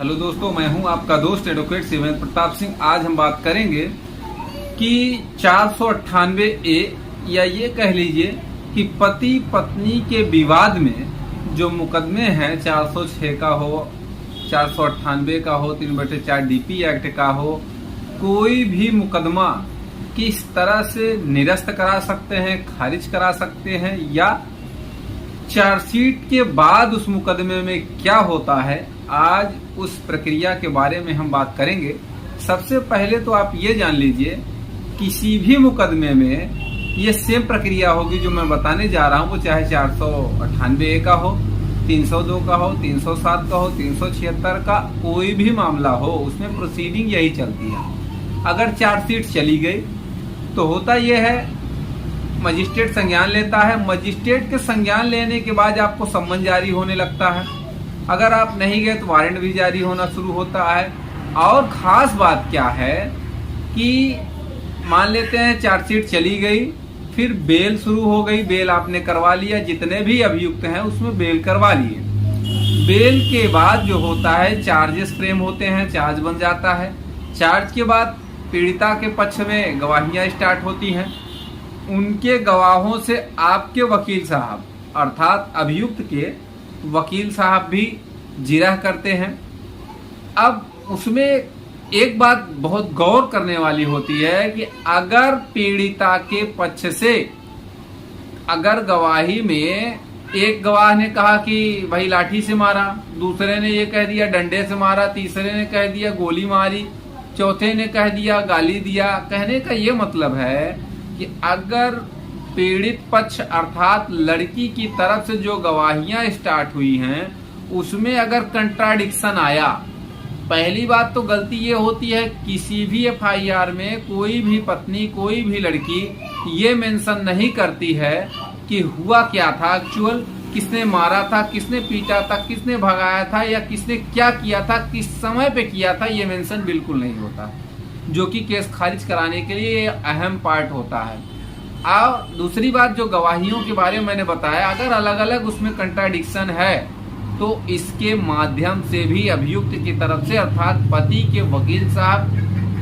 Hello दोस्तों, मैं हूं आपका दोस्त एडवोकेट शिवेंद्र प्रताप सिंह। आज हम बात करेंगे कि 498A या ये कह लीजिए कि पति पत्नी के विवाद में जो मुकदमे हैं 406 का हो, 498 का हो, 3/4 DP एक्ट का हो, कोई भी मुकदमा किस तरह से निरस्त करा सकते हैं, खारिज करा सकते हैं, या चार्जशीट के बाद उस मुकदमे में क्या होता है, आज उस प्रक्रिया के बारे में हम बात करेंगे। सबसे पहले तो आप ये जान लीजिए, किसी भी मुकदमे में ये सेम प्रक्रिया होगी जो मैं बताने जा रहा हूँ, वो चाहे 498A का हो, 302 का हो, 307 का हो, 376 का कोई भी मामला हो, उसमें प्रोसीडिंग यही चलती है। अगर चार्जशीट चली गई तो होता यह है, मजिस्ट्रेट संज्ञान लेता है। मजिस्ट्रेट के संज्ञान लेने के बाद आपको सम्मन जारी होने लगता है। अगर आप नहीं गए तो वारंट भी जारी होना शुरू होता है। और खास बात क्या है कि मान लेते हैं चार्जशीट चली गई, फिर बेल शुरू हो गई, बेल आपने करवा लिया, जितने भी अभियुक्त हैं उसमें बेल करवा लिए। बेल के बाद जो होता है, चार्जेस फ्रेम होते हैं, चार्ज बन जाता है। चार्ज के बाद पीड़िता के पक्ष में गवाहियां स्टार्ट होती हैं। उनके गवाहों से आपके वकील साहब अर्थात अभियुक्त के वकील साहब भी जिरह करते हैं। अब उसमें एक बात बहुत गौर करने वाली होती है कि अगर पीड़िता के पक्ष से अगर गवाही में एक गवाह ने कहा कि भाई लाठी से मारा, दूसरे ने ये कह दिया डंडे से मारा, तीसरे ने कह दिया गोली मारी, चौथे ने कह दिया गाली दिया, कहने का ये मतलब है कि अगर पीड़ित पक्ष अर्थात लड़की की तरफ से जो गवाहियां स्टार्ट हुई हैं उसमें अगर कंट्राडिक्शन आया, पहली बात तो गलती ये होती है किसी भी FIR में कोई भी पत्नी, कोई भी लड़की ये मेंशन नहीं करती है कि हुआ क्या था, एक्चुअल किसने मारा था, किसने पीटा था, किसने भगाया था, या किसने क्या किया था, किस समय पे किया था, ये मेंशन बिल्कुल नहीं होता, जो कि केस खारिज कराने के लिए अहम पार्ट होता है। और दूसरी बात, जो गवाहियों के बारे में मैंने बताया, अगर अलग अलग उसमें कंट्राडिक्शन है तो इसके माध्यम से भी अभियुक्त की तरफ से अर्थात पति के वकील साहब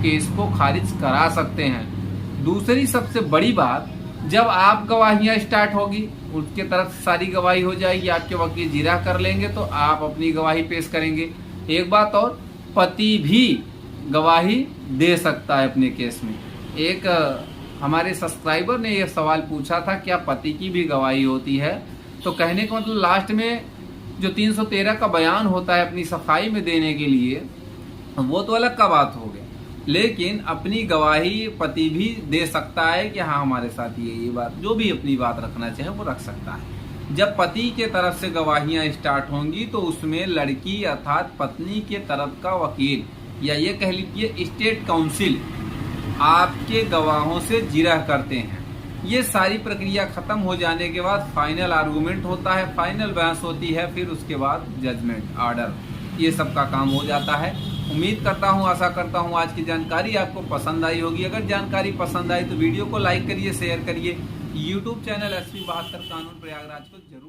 केस को खारिज करा सकते हैं। दूसरी सबसे बड़ी बात, जब आप गवाहियां स्टार्ट होगी, उसके तरफ से सारी गवाही हो जाएगी, आपके वकील जिरह कर लेंगे तो आप अपनी गवाही पेश करेंगे। एक बात और, पति भी गवाही दे सकता है अपने केस में। एक हमारे सब्सक्राइबर ने यह सवाल पूछा था, क्या पति की भी गवाही होती है? तो कहने का मतलब लास्ट में जो 313 का बयान होता है अपनी सफाई में देने के लिए, वो तो अलग का बात हो गया, लेकिन अपनी गवाही पति भी दे सकता है कि हाँ हमारे साथ ये बात, जो भी अपनी बात रखना चाहे वो रख सकता है। जब पति के तरफ से गवाहियां स्टार्ट होंगी तो उसमें लड़की अर्थात पत्नी के तरफ का वकील या ये कह लीजिए स्टेट काउंसिल आपके गवाहों से जिरह करते हैं। ये सारी प्रक्रिया खत्म हो जाने के बाद फाइनल आर्गूमेंट होता है, फाइनल बहस होती है, फिर उसके बाद जजमेंट ऑर्डर, ये सब का काम हो जाता है। उम्मीद करता हूँ, आशा करता हूँ आज की जानकारी आपको पसंद आई होगी। अगर जानकारी पसंद आई तो वीडियो को लाइक करिए, शेयर करिए। यूट्यूब चैनल SP 72 कानून प्रयागराज को जरूर